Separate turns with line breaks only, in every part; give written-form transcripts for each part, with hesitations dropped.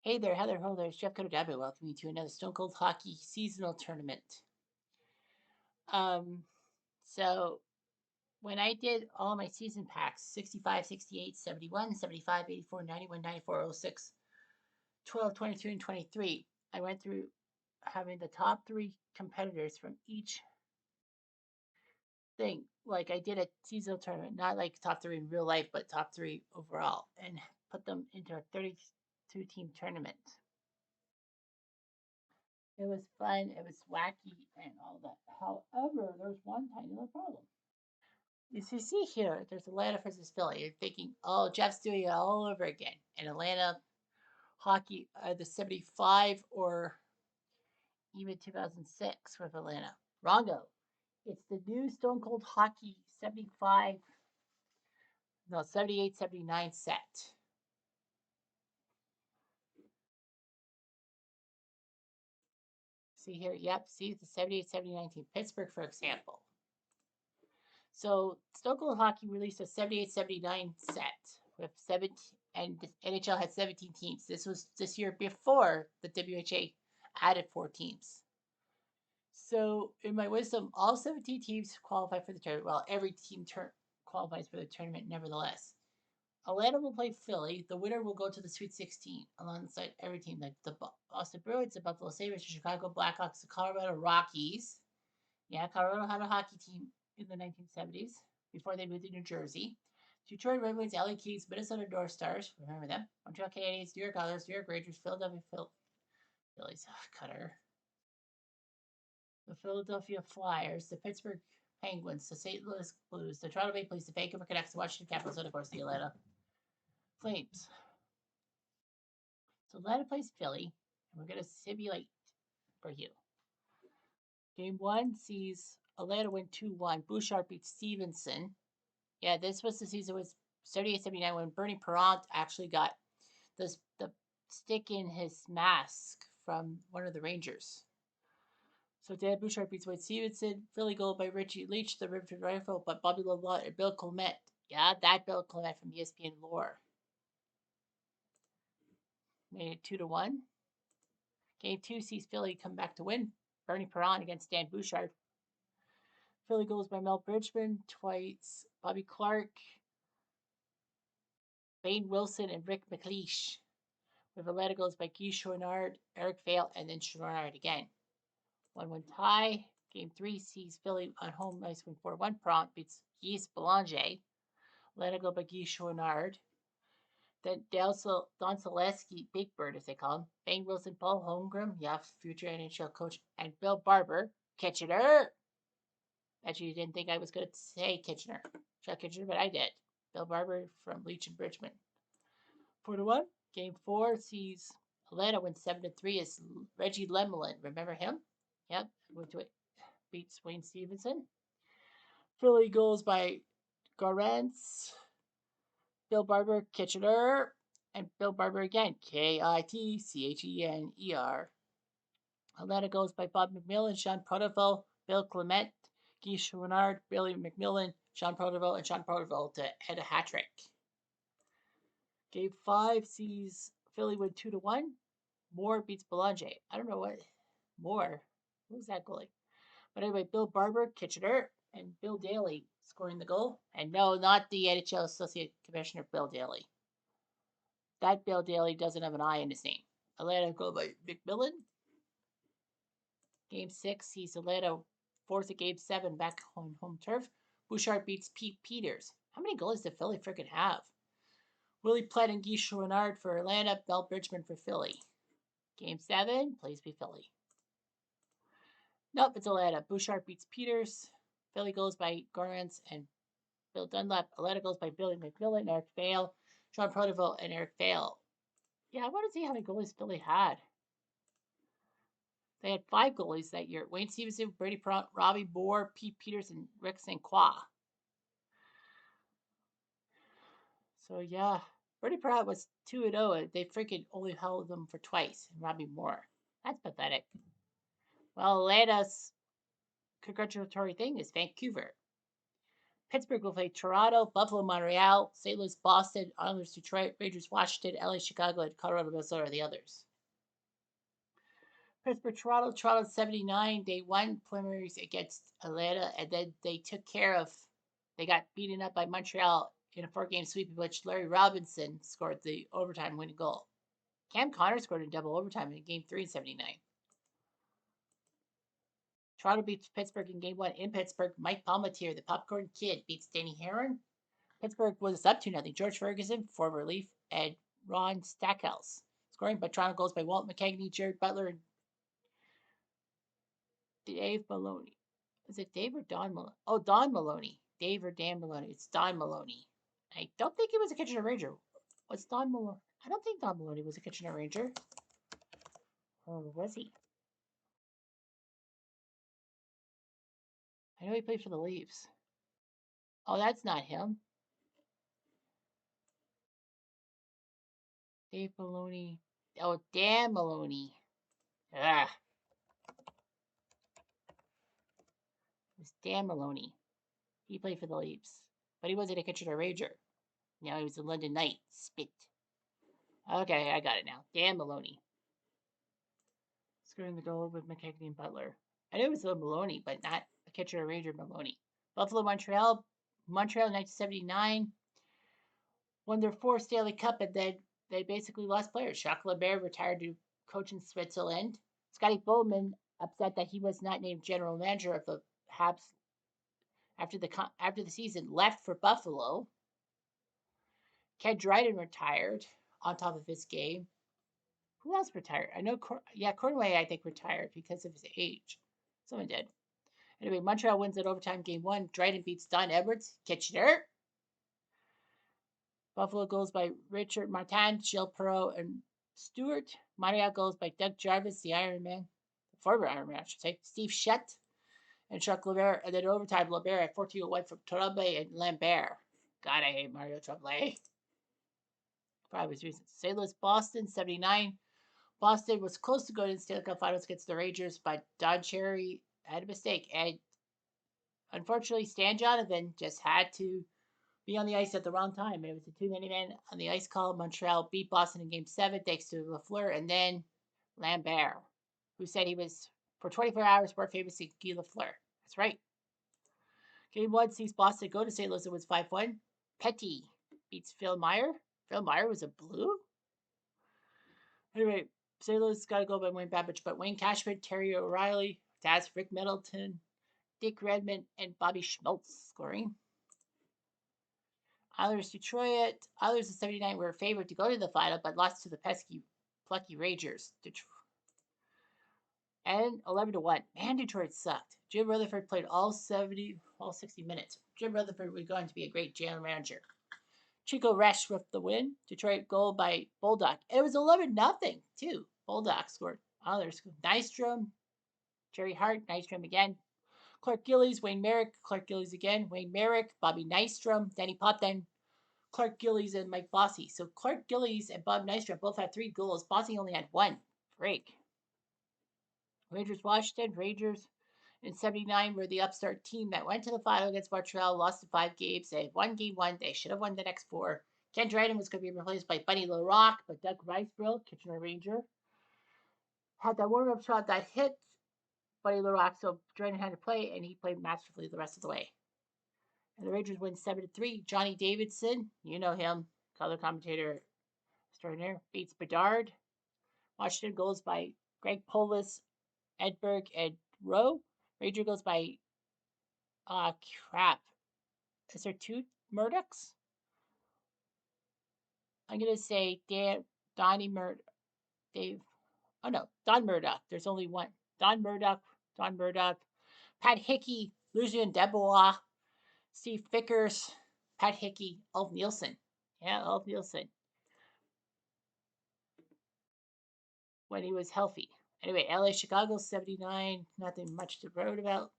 Hey there, Heather Holders, Jeff Codabi. Welcome you to another Stone Cold Hockey seasonal tournament. Um, so when I did all my season packs 65, 68, 71, 75, 84, 91, 94, 06, 12, 22, and 23, I went through having the top three competitors from each thing. Like I did a seasonal tournament, not like top three in real life, but top three overall, and put them into a 32 team tournament. It was fun, it was wacky, and all that. However, there's one tiny little problem. As you see here, there's Atlanta versus Philly. You're thinking, oh, Jeff's doing it all over again. And Atlanta hockey, the 75 or even 2006 with Atlanta. Wrongo. It's the new Stone Cold Hockey 75, no, 78, 79 set. See here, yep, see the 78, 79 team. Pittsburgh, for example. So Stone Cold Hockey released a 78-79 set with 17, and the NHL had 17 teams. This was this year before the WHA added 4 teams. So in my wisdom, all 17 teams qualify for the tournament. Well, every team qualifies for the tournament nevertheless. Atlanta will play Philly. The winner will go to the Sweet 16 alongside every team like the Boston Bruins, the Buffalo Sabres, the Chicago Blackhawks, the Colorado Rockies. Yeah, Colorado had a hockey team in the 1970s before they moved to New Jersey. Detroit Red Wings, LA Kings, Minnesota North Stars, remember them? Montreal Canadiens, New York Islanders, New York Rangers, Philadelphia Phillies, Cutter, the Philadelphia Flyers, the Pittsburgh Penguins, the St. Louis Blues, the Toronto Maple Leafs, the Vancouver Canucks, the Washington Capitals, and of course the Atlanta Flames. So Atlanta plays Philly, and we're going to simulate for you. Game one sees Atlanta win 2-1. Bouchard beats Stevenson. Yeah, this was the season with 78-79 when Bernie Perrant actually got the stick in his mask from one of the Rangers. So Dan Bouchard beats Wade Stevenson. Philly goal by Richie Leach, the Ripford rifle, but Bobby LeBlanc and Bill Clement. Yeah, that Bill Clement from ESPN lore. Made it 2-1. Game two sees Philly come back to win. Bernie Perrant against Dan Bouchard. Philly goals by Mel Bridgman, twice Bobby Clark, Wayne Wilson, and Rick McLeish. With Atlanta goals by Guy Chouinard, Eric Vale, and then Chouinard again. 1-1 tie. Game 3 sees Philly on home ice win 4-1. Perrant beats Guy Belanger. Atlanta goal by Guy Chouinard. Then Don Selesky, Big Bird as they call him, Wayne Wilson, Paul Holmgren, yeah, future NHL coach, and Bill Barber, Kitchener. Actually, you didn't think I was going to say Kitchener, Chuck Kitchener, but I did. Bill Barber from Leach and Bridgman. 4-1. Game 4 sees Atlanta win 7-3 as Reggie Lemelin. Remember him? Yep. Beats Wayne Stevenson. Philly goals by Garance, Bill Barber, Kitchener, and Bill Barber again. Kitchener. Atlanta goals by Bob McMillan, Sean Protovo, Bill Clement, Guy Chouinard, Billy McMillan, Sean Protovo, and Sean Protovo to head a hat trick. Game 5 sees Philly win 2-1. Moore beats Belanger. I don't know what Moore. Who's that goalie? But anyway, Bill Barber, Kitchener, and Bill Daly scoring the goal. And no, not the NHL Associate Commissioner Bill Daly. That Bill Daly doesn't have an I in his name. Atlanta goal by McMillan. Game 6 sees Atlanta force a Game 7 back on home turf. Bouchard beats Pete Peters. How many goalies did Philly freaking have? Willie Plett and Guy Chouinard for Atlanta, Bell Bridgman for Philly. Game 7, please be Philly. Nope, it's Atlanta. Bouchard beats Peters. Philly goes by Gorans and Bill Dunlap. Atlanta goes by Billy McMillan, Eric Vale, Sean Protovo, and Eric Vale. Yeah, I want to see how many goalies Philly had. They had 5 goalies that year. Wayne Stevenson, Brady Perrant, Robbie Moore, Pete Peters, and Rick St. Croix. So, yeah. Brady Perrant was 2-0. They freaking only held them for twice. And Robbie Moore. That's pathetic. Well, Atlanta's congratulatory thing is Vancouver. Pittsburgh will play Toronto, Buffalo, Montreal, St. Louis, Boston, Islanders, Detroit, Rangers, Washington, LA, Chicago, and Colorado, Minnesota are the others. Pittsburgh, Toronto, Toronto 79. They won preliminaries against Atlanta, and then they took care of. They got beaten up by Montreal in a 4-game sweep, in which Larry Robinson scored the overtime winning goal. Cam Connor scored in double overtime in Game 3 in 79. Toronto beats Pittsburgh in Game 1 in Pittsburgh. Mike Palmatier, the Popcorn Kid, beats Danny Heron. Pittsburgh was up 2-0. George Ferguson, for relief, and Ron Stackhouse. Scoring by Toronto goals by Walt McKegney, Jared Butler, and Dave Maloney. Is it Dave or Don Maloney? Oh, Don Maloney. Dave or Dan Maloney. It's Don Maloney. I don't think he was a Kitchener Ranger. What's Don Maloney? I don't think Don Maloney was a Kitchener Ranger. Or was he? I know he played for the Leafs. Oh, that's not him. Dave Maloney. Oh, Dan Maloney. Ah. It was Dan Maloney. He played for the Leafs. But he wasn't a Kitchener Ranger. Now he was a London Knight. Spit. Okay, I got it now. Dan Maloney. Scoring the goal with McKegney and Butler. I knew it was a Maloney, but not a Kitchener Ranger Maloney. Buffalo, Montreal. Montreal 1979 won their 4th Stanley Cup, and then they basically lost players. Jacques Lambert retired to coach in Switzerland. Scotty Bowman, upset that he was not named general manager of the Habs after the season, left for Buffalo. Ken Dryden retired on top of his game. Who else retired? I know, Cornway, I think, retired because of his age. Someone did. Anyway, Montreal wins at overtime Game 1. Dryden beats Don Edwards. Kitchener. Buffalo goals by Richard Martin, Gilles Perreault, and Stewart. Montreal goals by Doug Jarvis, the Iron Man. The former Iron Man, I should say. Steve Shutt and Chuck Lambert. And then overtime, Lambert at 14-1 from Tremblay and Lambert. God, I hate Mario Tremblay. For obvious reasons. St. Louis, Boston, 79. Boston was close to going to the Stanley Cup Finals against the Rangers, but Don Cherry had a mistake. And unfortunately, Stan Jonathan just had to be on the ice at the wrong time. It was a too many men on the ice call. Montreal beat Boston in Game 7 thanks to Lafleur and then Lambert, who said he was, for 24 hours, more famous than Guy Lafleur. That's right. Game 1 sees Boston go to St. Louis and wins 5-1. Petty beats Phil Meyer. Phil Meyer was a Blue? Anyway, St. Louis got a goal by Wayne Babbage, but Wayne Cashman, Terry O'Reilly, Taz, Rick Middleton, Dick Redmond, and Bobby Schmaltz scoring. Islanders, Detroit. Islanders in 79 were favored to go to the final, but lost to the pesky, plucky Rangers. And 11-1. Man, Detroit sucked. Jim Rutherford played all 60 minutes. Jim Rutherford was going to be a great general manager. Chico Resch with the win. Detroit goal by Bulldog. And it was 11-0 too. Bulldog scored. Islanders scored. Nystrom, Jerry Hart, Nystrom again. Clark Gillies, Wayne Merrick, Clark Gillies again, Wayne Merrick, Bobby Nystrom, Danny Potvin, Clark Gillies, and Mike Bossy. So Clark Gillies and Bob Nystrom both had 3 goals. Bossy only had 1. Break. Rangers, Washington. Rangers in 79 were the upstart team that went to the final against Montreal, lost in 5 games. They won Game 1. They should have won the next 4. Ken Dryden was going to be replaced by Bunny LaRock, but Doug Ricebrill, Kitchener Ranger, had that warm-up shot that hit Bunny LaRock, so Dryden had to play, and he played masterfully the rest of the way. And the Rangers win 7-3. Johnny Davidson, you know him, color commentator extraordinaire, beats Bedard. Washington goals by Greg Polis, Edberg, and Rowe. Ranger goes by, crap. Is there 2 Murdochs? I'm going to say Donnie Murdoch, Dave. Oh, no, Don Murdoch. There's only one. Don Murdoch, Pat Hickey, Lucien Debois, Steve Vickers, Pat Hickey, Ulf Nielsen. Yeah, Ulf Nielsen. When he was healthy. Anyway, LA, Chicago, 79. Nothing much to write about.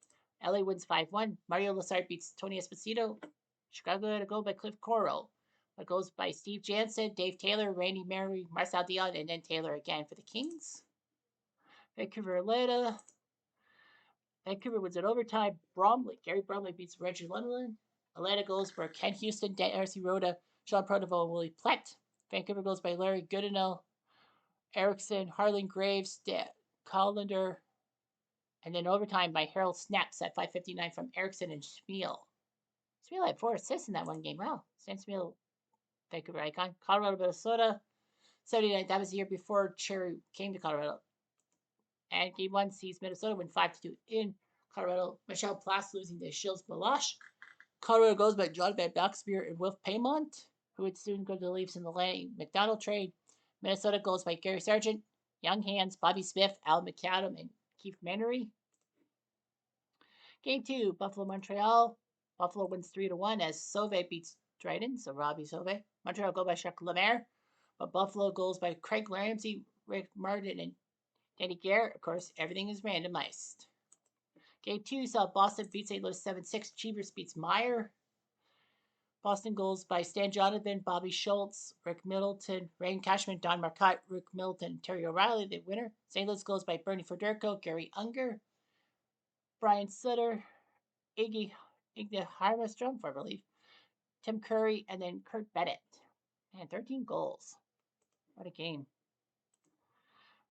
LA wins 5-1. Mario Lessard beats Tony Esposito. Chicago had a goal by Cliff Coro. It goes by Steve Jansen, Dave Taylor, Randy Mary, Marcel Dion, and then Taylor again for the Kings. Vancouver, Atlanta. Vancouver wins in overtime. Gary Bromley beats Reggie Lemelin. Atlanta goes for Ken Houston, Darcy Rhoda, Sean Pronovo, and Willie Plett. Vancouver goes by Larry Goodenow, Erickson, Harlan Graves, Collender, and then overtime by Harold Snaps at 5:59 from Erickson and Schmiel. Schmiel had 4 assists in that one game. Wow. Stan Schmiel, Vancouver icon. Colorado, Minnesota, 79. That was the year before Cherry came to Colorado. And game 1 sees Minnesota win 5-2 in Colorado. Michelle Plass losing to Shields Malash. Colorado goes by John Van Boxmeer and Wilf Paymont, who would soon go to the Leafs in the Lanny McDonald trade. Minnesota goes by Gary Sargent, Young Hands, Bobby Smith, Al McAdam, and Keith Menery. Game 2, Buffalo Montreal. Buffalo wins 3-1 as Sauve beats Dryden, so Robbie Sauve. Montreal go by Jacques Lemaire, but Buffalo goes by Craig Ramsey, Rick Martin, and Danny Garrett. Of course, everything is randomized. Game 2 saw Boston beat St. Louis 7-6. Cheevers beats Meyer. Boston goals by Stan Jonathan, Bobby Schultz, Rick Middleton, Rain Cashman, Don Marcotte, Rick Middleton, Terry O'Reilly, the winner. St. Louis goals by Bernie Federico, Gary Unger, Brian Sutter, Iggy Harmstrom, I believe, Tim Curry, and then Kurt Bennett. Man, 13 goals. What a game.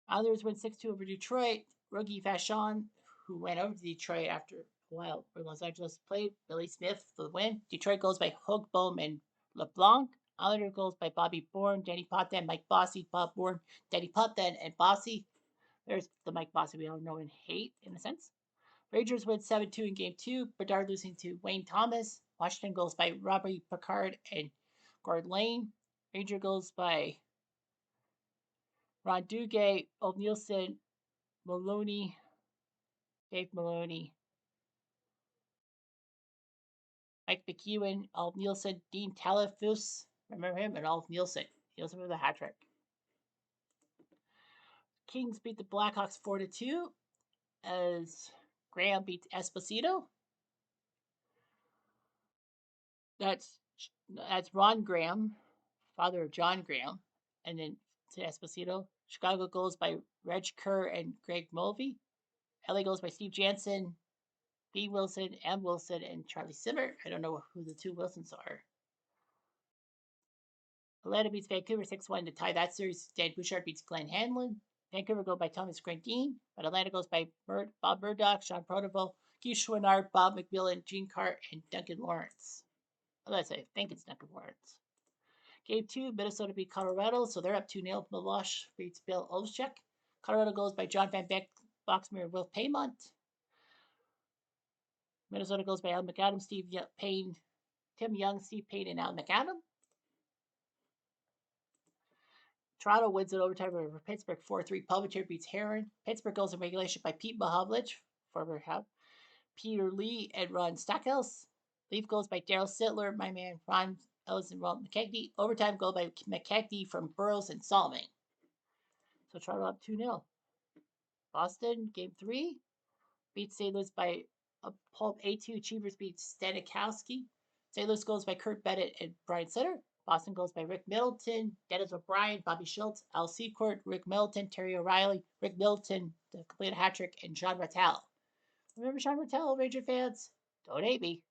Islanders win 6-2 over Detroit. Rookie Vachon, who went over to Detroit after a while where Los Angeles played. Billy Smith for the win. Detroit goes by Hogbohm and LeBlanc. Islander goes by Bobby Bourne, Danny Potvin, Mike Bossy, Bob Bourne, Danny Potvin, and Bossy. There's the Mike Bossy we all know and hate, in a sense. Rangers win 7-2 in Game 2. Bedard losing to Wayne Thomas. Washington goes by Robbie Picard and Gord Lane. Ranger goes by Ron Duguay, Old Nielsen, Maloney, Dave Maloney, Mike McEwen, Alf Nielsen, Dean Talafus. Remember him? And Alf Nielsen. Nielsen with a hat trick. Kings beat the Blackhawks 4-2 as Graham beats Esposito. That's Ron Graham, father of John Graham, and then to Esposito. Chicago goes by Reg Kerr and Greg Mulvey. LA goes by Steve Jansen, B. Wilson, M. Wilson, and Charlie Simmer. I don't know who the 2 Wilsons are. Atlanta beats Vancouver 6-1 to tie that series. Dan Bouchard beats Glenn Hanlon. Vancouver goes by Thomas Grandin, but Atlanta goes by Bob Murdoch, Sean Pronovo, Keith Schwinnard, Bob McMillan, Gene Cart, and Duncan Lawrence. I think it's Duncan Lawrence. Game 2, Minnesota beat Colorado, so they're up 2-0. Milosh beats Bill Olszek. Colorado goes by John Van Beck, Boxmeer, and Will Paymont. Minnesota goes by Al McAdam, Steve Payne, Tim Young, Steve Payne, and Al McAdam. Toronto wins in overtime over Pittsburgh 4-3. Palmateer beats Heron. Pittsburgh goes in regulation by Pete Mahovlich, former half. Peter Lee and Ron Stackhouse. Leaf goes by Daryl Sittler, my man Ron Ellis and Ron McKechnie. Overtime goal by McKechnie from Burroughs and Solomon. So Toronto up 2-0. Boston, game 3, beats St. Louis by a pulp 8-2. Cheevers beats Stanikowski. St. Louis goes by Kurt Bennett and Brian Sutter. Boston goes by Rick Middleton, Dennis O'Brien, Bobby Schultz, Al Seacourt, Rick Middleton, Terry O'Reilly, Rick Middleton, the complete hat trick, and Sean Rattel. Remember Sean Rattel, Ranger fans? Don't hate me.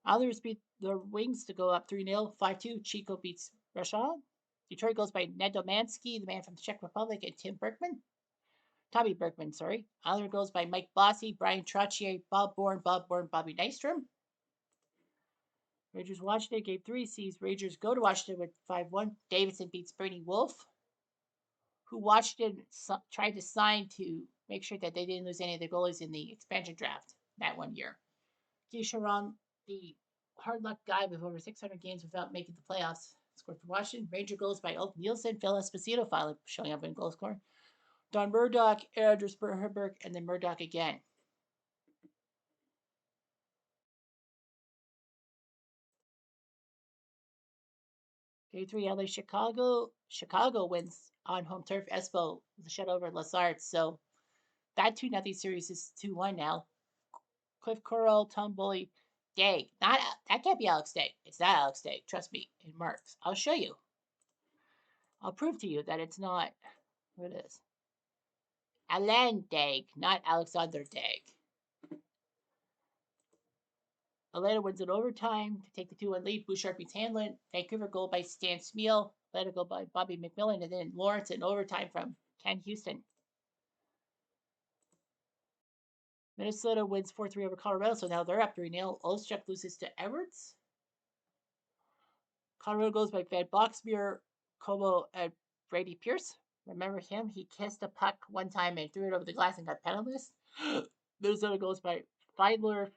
Others beat the Wings to go up 3-0. 5-2. Chico beats Rashawn. Detroit goes by Ned Domansky, the man from the Czech Republic, and Tommy Bergman, sorry. Islander goes by Mike Bossy, Brian Trottier, Bob Bourne, Bobby Nystrom. Rangers Washington, game 3 sees Rangers go to Washington with 5-1. Davidson beats Bernie Wolf, who Washington tried to sign to make sure that they didn't lose any of their goalies in the expansion draft that one year. Guy Charon, the hard luck guy with over 600 games without making the playoffs, scored for Washington. Ranger goals by Ulf Nielsen, Phil Esposito finally showing up in goal scoring. Don Murdoch, Andrews Herberg, and then Murdoch again. Game 3, LA Chicago. Chicago wins on home turf. Espo the shut over Lazard. So that 2-0 series is 2-1 now. Cliff Corral, Tom Bully, Day. That can't be Alex Day. It's not Alex Day. Trust me. It marks. I'll show you. I'll prove to you that it's not. What it is. Alain Dag, not Alexander Dag. Atlanta wins in overtime to take the 2-1 lead. Bouchard beats Hanlon. Vancouver goal by Stan Smeal. Atlanta goal by Bobby McMillan. And then Lawrence in overtime from Ken Houston. Minnesota wins 4-3 over Colorado, so now they're up 3-0. Olszczuk loses to Edwards. Colorado goes by Van Boxmeer, Como, and Brady Pierce. Remember him? He kissed a puck one time and threw it over the glass and got penalized. Minnesota goes by Feidler,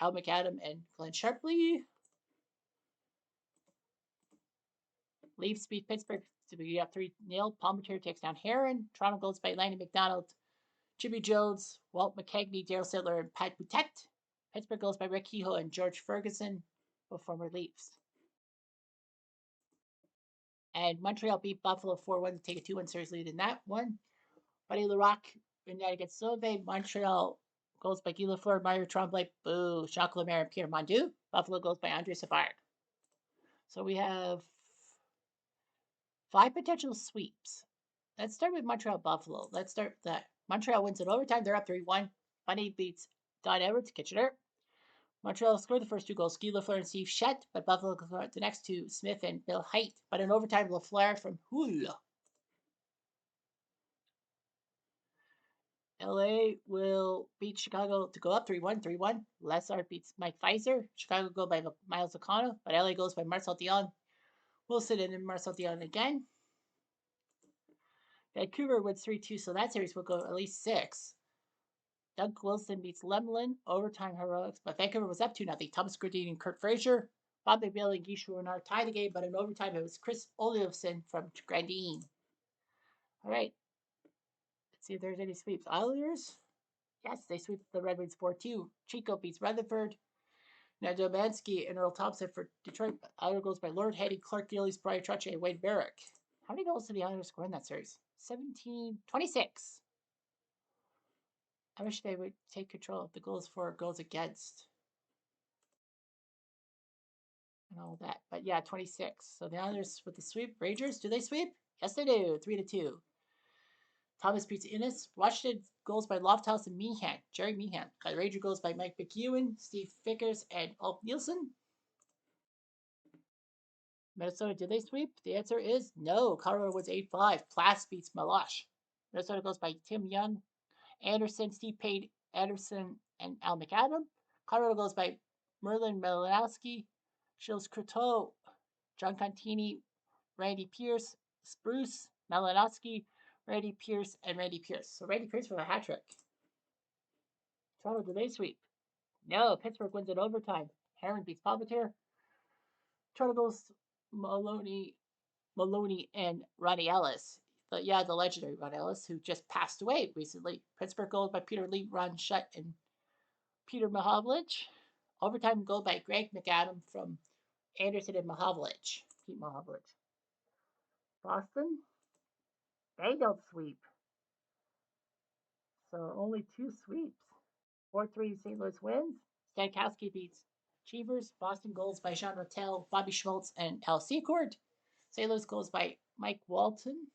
Al McAdam, and Glenn Sharpley. Leafs beat Pittsburgh to be up 3-0. Palmateer takes down Heron. Toronto goes by Lanny McDonald, Jimmy Jones, Walt McKegney, Daryl Sittler, and Pat Boutet. Pittsburgh goes by Rick Kehoe and George Ferguson, both former Leafs. And Montreal beat Buffalo 4-1 to take a 2-1 series lead in that one. Buddy Larocque United against Sauve. Montreal goes by Guy Lafleur, Mario Tremblay, Boo, Jacques Lemaire, and Pierre Mondu. Buffalo goes by Andre Savard. So we have 5 potential sweeps. Let's start with Montreal Buffalo. Let's start with that. Montreal wins in overtime. They're up 3-1. Bunny beats Don Edwards, Kitchener. Montreal scored the first 2 goals, Guy Lafleur and Steve Shett, but Buffalo scored the next 2, Smith and Bill Height. But in overtime, Lafleur from Hull. LA will beat Chicago to go up 3-1, 3-1. Lessard beats Mike Pfizer. Chicago go by Miles O'Connell, but LA goes by Marcel Dion. Wilson and then Marcel Dion again. Vancouver wins 3-2, so that series will go at least 6. Doug Wilson beats Lemlin, overtime heroics, but Vancouver was up 2-0. Thomas Gradine and Kurt Frazier. Bob McBailey and Guy Chouinard tied the game, but in overtime it was Chris Olofsson from Gradine. All right. Let's see if there's any sweeps. Islanders? Yes, they sweep the Red Wings 4-2. Chico beats Rutherford. Now Domansky and Earl Thompson for Detroit. Islanders goes by Lord Heddy, Clark Gillies, Brian Trucci, and Wade Barrick. How many goals did the Islanders score in that series? 17, 26. I wish they would take control of the goals for, goals against, and all that. But yeah, 26. So the Islanders with the sweep. Rangers, do they sweep? Yes, they do. 3-2. Thomas beats Innes. Washington goals by Lofthouse and Meehan. Jerry Meehan. The Ranger goals by Mike McEwen, Steve Vickers, and Ulf Nielsen. Minnesota, did they sweep? The answer is no. Colorado wins 8-5. Plass beats Meloche. Minnesota goes by Tim Young, Anderson, Steve Payne, Anderson, and Al McAdam. Colorado goes by Merlin Malinowski, Shields Croteau, John Contini, Randy Pierce, Spruce, Malinowski, Randy Pierce, and Randy Pierce. So Randy Pierce for the hat trick. Toronto, do they sweep? No. Pittsburgh wins in overtime. Heron beats Palmateer. Toronto goes Maloney, and Ronnie Ellis. But yeah, the legendary Ron Ellis, who just passed away recently. Pittsburgh goal by Peter Lee, Ron Shutt, and Peter Mahovlich. Overtime goal by Greg McAdam from Anderson and Mahovlich. Pete Mahovlich. Boston, they don't sweep. So only 2 sweeps. 4-3 St. Louis wins. Stankowski beats Cheevers. Boston goals by Jean Rattel, Bobby Schmaltz, and Al Secord. St. Louis goals by Mike Walton,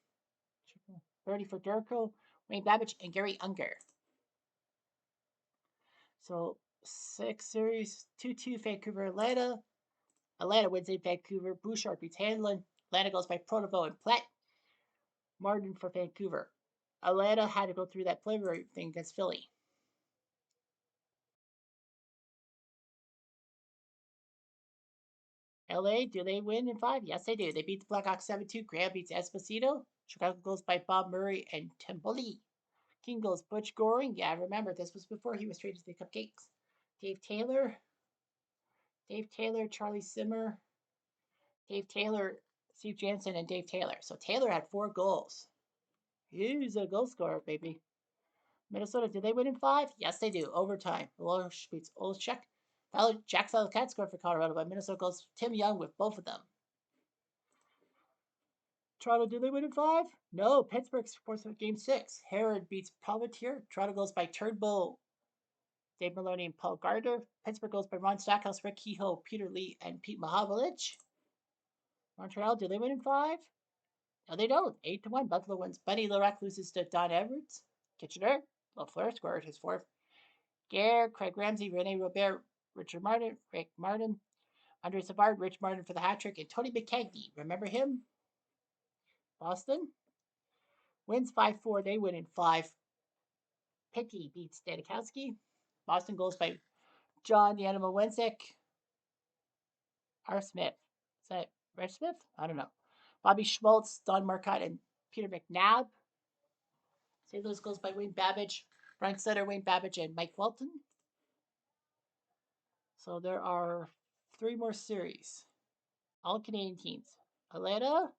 Bernie Federico, Wayne Babbage, and Gary Unger. So 6 series, 2-2 Vancouver, Atlanta. Atlanta wins in Vancouver. Bouchard beats Hanlon. Atlanta goes by Pronovo and Platt. Martin for Vancouver. Atlanta had to go through that February thing against Philly. LA, do they win in 5? Yes, they do. They beat the Blackhawks 7-2. Graham beats Esposito. Chicago goes by Bob Murray and Tim Bully. King goes Butch Goring. Yeah, remember, this was before he was traded to the Cupcakes. Dave Taylor, Charlie Simmer, Dave Taylor, Steve Jansen, and Dave Taylor. So Taylor had 4 goals. He's a goal scorer, baby. Minnesota, did they win in 5? Yes, they do. Overtime. Milosh beats Olszczuk. Jack Cat scored for Colorado, but Minnesota goes Tim Young with both of them. Toronto, did they win in 5? No. Pittsburgh sports game 6. Herod beats Palmateer. Toronto goes by Turnbull, Dave Maloney, and Paul Gardner. Pittsburgh goes by Ron Stackhouse, Rick Kehoe, Peter Lee, and Pete Mahovlich. Montreal, do they win in 5? No, they don't. 8-1. Buffalo wins. Buddy Larocque loses to Don Edwards. Kitchener. Lafleur scored his 4th. Gare, Craig Ramsey, Rene Robert, Richard Martin, Rick Martin, Andre Savard, Rich Martin for the hat trick, and Tony McKegney. Remember him? Boston wins 5-4. They win in 5. Picky beats Stanikowski. Boston goes by John the Animal Wensick. R. Smith. Is that Reg Smith? I don't know. Bobby Schmaltz, Don Marcotte, and Peter McNabb. St. Louis goes by Wayne Babbage. Brian Sutter, Wayne Babbage, and Mike Walton. So there are 3 more series. All Canadian teams. Atlanta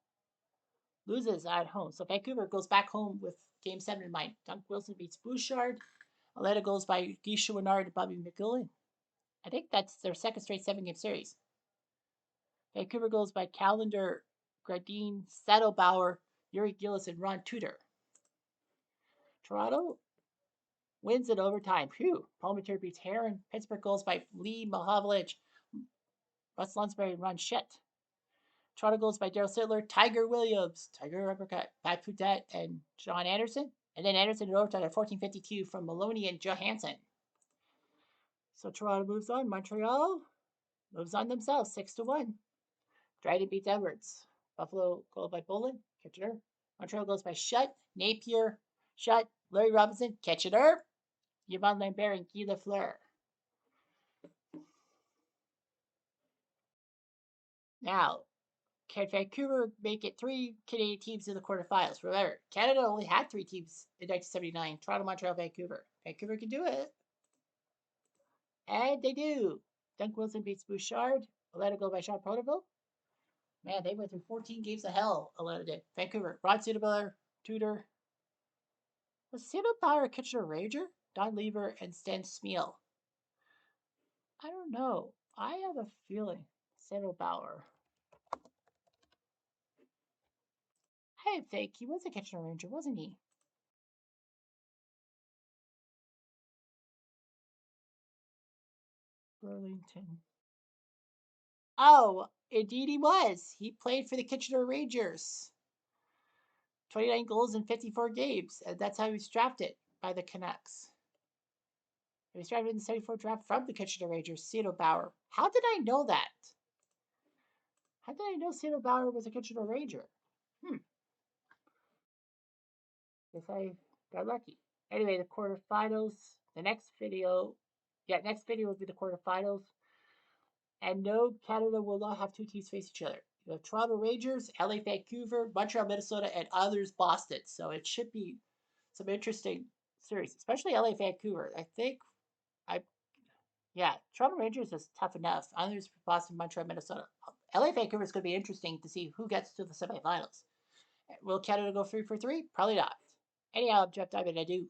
loses at home. So Vancouver goes back home with Game 7 in mind. Dunk Wilson beats Bouchard. Atlanta goes by Guy Chouinard and Bobby McGullin. I think that's their second straight 7-game series. Vancouver goes by Callender, Gradine, Saddlebauer, Yuri Gillis, and Ron Tudor. Toronto wins in overtime. Phew. Palmateer beats Heron. Pittsburgh goes by Lee Mahovlich, Russ Lunsberry, and Ron Shett. Toronto goes by Daryl Sittler, Tiger Williams, Tiger Uppercut, Pat Putet, and John Anderson. And then Anderson in overtime at 14:52 from Maloney and Johansson. So Toronto moves on. Montreal moves on themselves, 6-1. Dryden beats Edwards. Buffalo goes by Bolin, Kitchener. Montreal goes by Shutt, Napier, Shutt, Larry Robinson, Kitchener, Yvonne Lambert, and Guy Lafleur. Now, can Vancouver make it 3 Canadian teams in the quarterfinals? Remember, Canada only had 3 teams in 1979. Toronto, Montreal, Vancouver. Vancouver can do it. And they do. Dunk Wilson beats Bouchard. Atlanta go by Sean Pronovo. Man, they went through 14 games of hell, Atlanta did. Vancouver, Rod Siddlebaugh, Tudor. Was Siddlebaugh a Kitchener Ranger? Don Lever and Stan Smeal. I don't know. I have a feeling Siddlebaugh. I think he was a Kitchener Ranger, wasn't he? Burlington. Oh, indeed he was. He played for the Kitchener Rangers. 29 goals in 54 games. And that's how he was drafted by the Canucks. He was drafted in the 74 draft from the Kitchener Rangers, Siddlebaugh. How did I know that? How did I know Siddlebaugh was a Kitchener Ranger? Guess I got lucky. Anyway, the quarterfinals. The next video, next video will be the quarterfinals. And no, Canada will not have 2 teams face each other. You have Toronto Rangers, LA Vancouver, Montreal Minnesota, and others Boston. So it should be some interesting series, especially LA Vancouver. I think Toronto Rangers is tough enough. Others Boston, Montreal, Minnesota. LA Vancouver is going to be interesting to see who gets to the semifinals. Will Canada go 3 for 3? Probably not. Anyhow, I'm Jeff Diamond. I do.